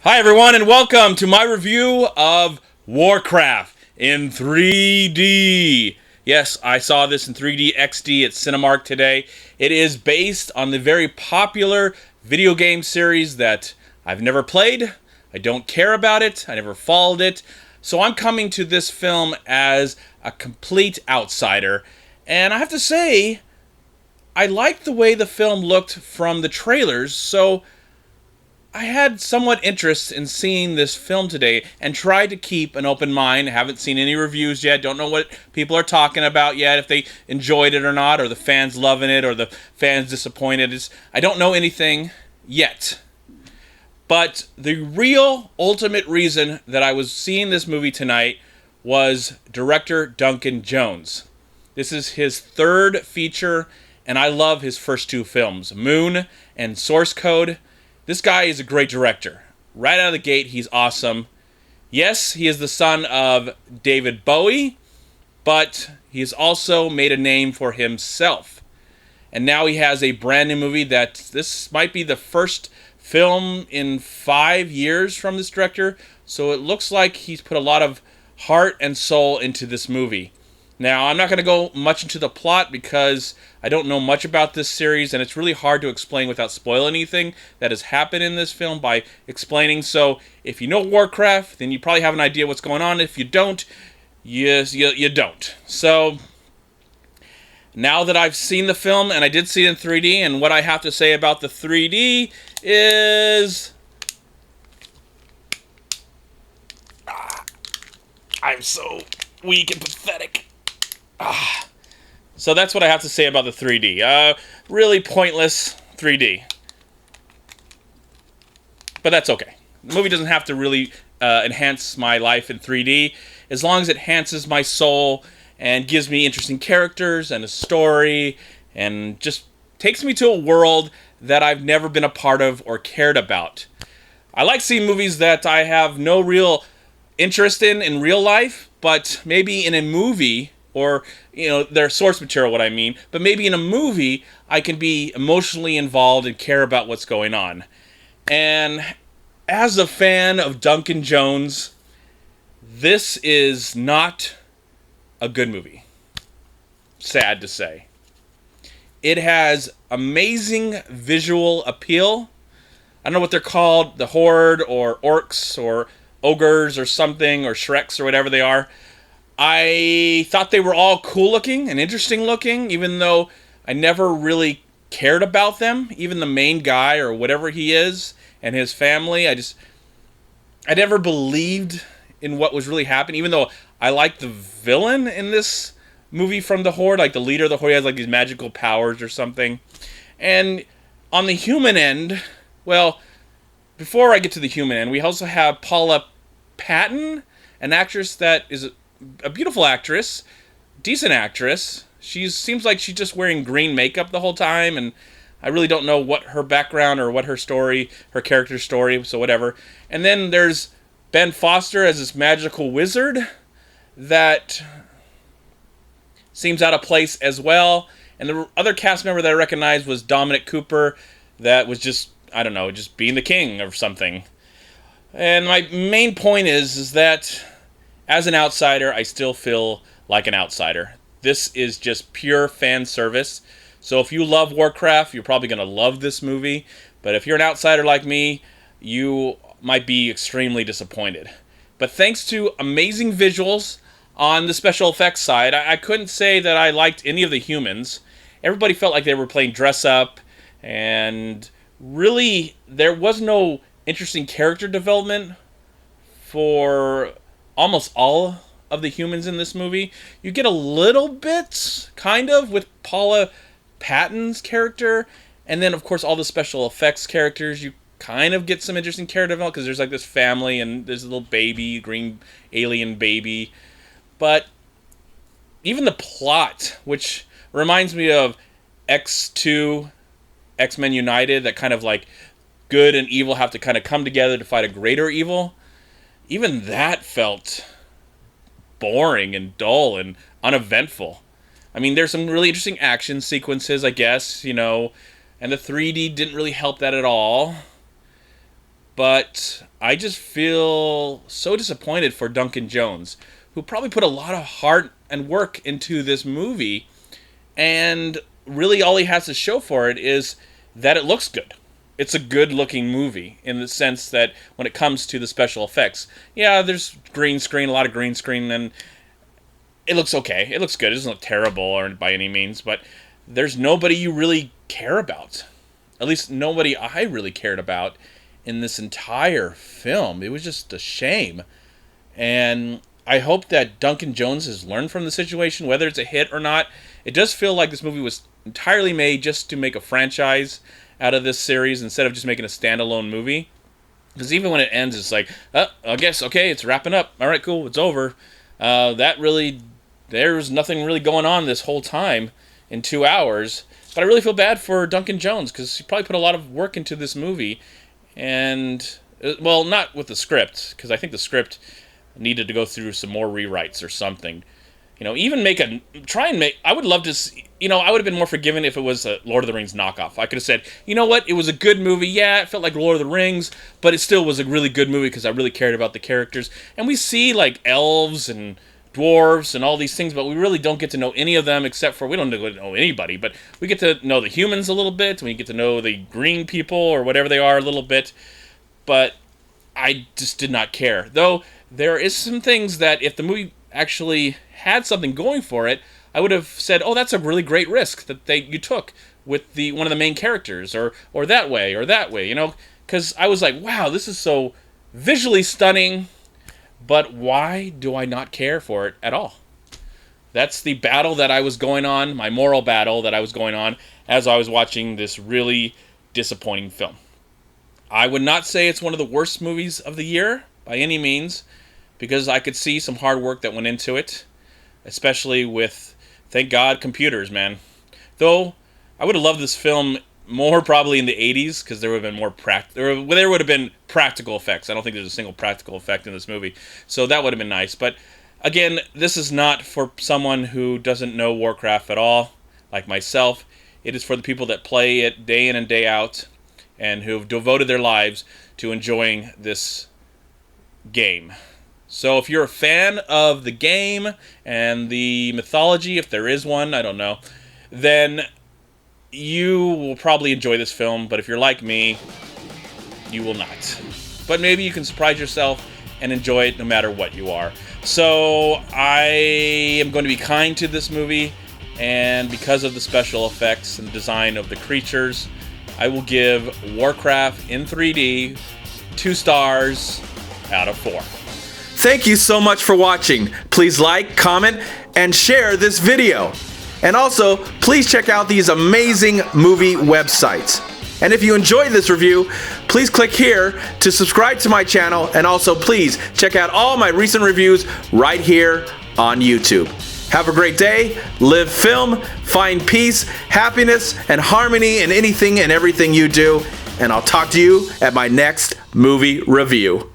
Hi everyone and welcome to my review of Warcraft in 3D. Yes, I saw this in 3D XD at Cinemark today. It is based on the very popular video game series that I've never played. I don't care about it. I never followed it. So I'm coming to this film as a complete outsider. And I have to say, I liked the way the film looked from the trailers, so I had somewhat interest in seeing this film today and tried to keep an open mind. I haven't seen any reviews yet. Don't know what people are talking about yet, if they enjoyed it or not, or the fans loving it, or the fans disappointed. I don't know anything yet. But the real ultimate reason that I was seeing this movie tonight was director Duncan Jones. This is his third feature, and I love his first two films, Moon and Source Code. This guy is a great director. Right out of the gate, he's awesome. Yes, he is the son of David Bowie, but he has also made a name for himself. And now he has a brand new movie that this might be the first film in 5 years from this director. So it looks like he's put a lot of heart and soul into this movie. Now, I'm not going to go much into the plot because I don't know much about this series, and it's really hard to explain without spoiling anything that has happened in this film by explaining. So, if you know Warcraft, then you probably have an idea what's going on. If you don't, you don't. So, now that I've seen the film, and I did see it in 3D, and what I have to say about the 3D is I'm so weak and pathetic. So that's what I have to say about the 3D. Really pointless 3D. But that's okay. The movie doesn't have to really enhance my life in 3D. As long as it enhances my soul and gives me interesting characters and a story and just takes me to a world that I've never been a part of or cared about. I like seeing movies that I have no real interest in real life, but maybe in a movie, or, their source material, what I mean. But maybe in a movie, I can be emotionally involved and care about what's going on. And as a fan of Duncan Jones, this is not a good movie. Sad to say. It has amazing visual appeal. I don't know what they're called, the Horde, or Orcs, or Ogres, or something, or Shreks, or whatever they are. I thought they were all cool looking and interesting looking, even though I never really cared about them. Even the main guy, or whatever he is, and his family, I never believed in what was really happening, even though I like the villain in this movie from the Horde, like the leader of the Horde. He has like these magical powers or something. And on the human end, well, before I get to the human end, we also have Paula Patton, an actress that is a beautiful actress, decent actress. She seems like she's just wearing green makeup the whole time, and I really don't know what her background or what her story, her character story, so whatever. And then there's Ben Foster as this magical wizard that seems out of place as well. And the other cast member that I recognized was Dominic Cooper, that was just, I don't know, just being the king or something. And my main point is that as an outsider, I still feel like an outsider. This is just pure fan service. So if you love Warcraft, you're probably going to love this movie. But if you're an outsider like me, you might be extremely disappointed. But thanks to amazing visuals on the special effects side, I couldn't say that I liked any of the humans. Everybody felt like they were playing dress up. And really, there was no interesting character development for almost all of the humans in this movie. You get a little bit, kind of, with Paula Patton's character, and then, of course, all the special effects characters. You kind of get some interesting character development, because there's like this family, and there's a little baby, green alien baby. But even the plot, which reminds me of X2, X-Men United, that kind of like good and evil have to kind of come together to fight a greater evil. Even that felt boring and dull and uneventful. I mean, there's some really interesting action sequences, I guess, and the 3D didn't really help that at all. But I just feel so disappointed for Duncan Jones, who probably put a lot of heart and work into this movie, and really all he has to show for it is that it looks good. It's a good-looking movie in the sense that when it comes to the special effects, yeah, there's green screen, a lot of green screen, and it looks okay. It looks good. It doesn't look terrible or by any means, but there's nobody you really care about. At least nobody I really cared about in this entire film. It was just a shame. And I hope that Duncan Jones has learned from the situation, whether it's a hit or not. It does feel like this movie was entirely made just to make a franchise out of this series instead of just making a standalone movie. Because even when it ends, it's like, I guess, okay, it's wrapping up. All right, cool, it's over. There's nothing really going on this whole time in 2 hours. But I really feel bad for Duncan Jones because he probably put a lot of work into this movie. And, well, not with the script, because I think the script needed to go through some more rewrites or something. Even I would love to see, I would have been more forgiving if it was a Lord of the Rings knockoff. I could have said, you know what, it was a good movie, yeah, it felt like Lord of the Rings, but it still was a really good movie because I really cared about the characters. And we see, like, elves and dwarves and all these things, but we really don't get to know any of them except for, we don't know anybody, but we get to know the humans a little bit, we get to know the green people or whatever they are a little bit, but I just did not care. Though, there is some things that if the movie actually had something going for it, I would have said, oh, that's a really great risk that you took with one of the main characters, or that way, because I was like, wow, this is so visually stunning, but why do I not care for it at all? That's the battle that I was going on, my moral battle that I was going on as I was watching this really disappointing film. I would not say it's one of the worst movies of the year, by any means, because I could see some hard work that went into it, especially with, thank God, computers, man. Though, I would have loved this film more probably in the 80s, because there would have been more there would have been practical effects. I don't think there's a single practical effect in this movie, so that would have been nice. But, again, this is not for someone who doesn't know Warcraft at all, like myself. It is for the people that play it day in and day out, and who have devoted their lives to enjoying this game. So if you're a fan of the game and the mythology, if there is one, I don't know, then you will probably enjoy this film. But if you're like me, you will not. But maybe you can surprise yourself and enjoy it no matter what you are. So I am going to be kind to this movie, and because of the special effects and design of the creatures, I will give Warcraft in 3D 2 stars out of 4. Thank you so much for watching. Please like, comment, and share this video. And also, please check out these amazing movie websites. And if you enjoyed this review, please click here to subscribe to my channel, and also please check out all my recent reviews right here on YouTube. Have a great day, live film, find peace, happiness, and harmony in anything and everything you do, and I'll talk to you at my next movie review.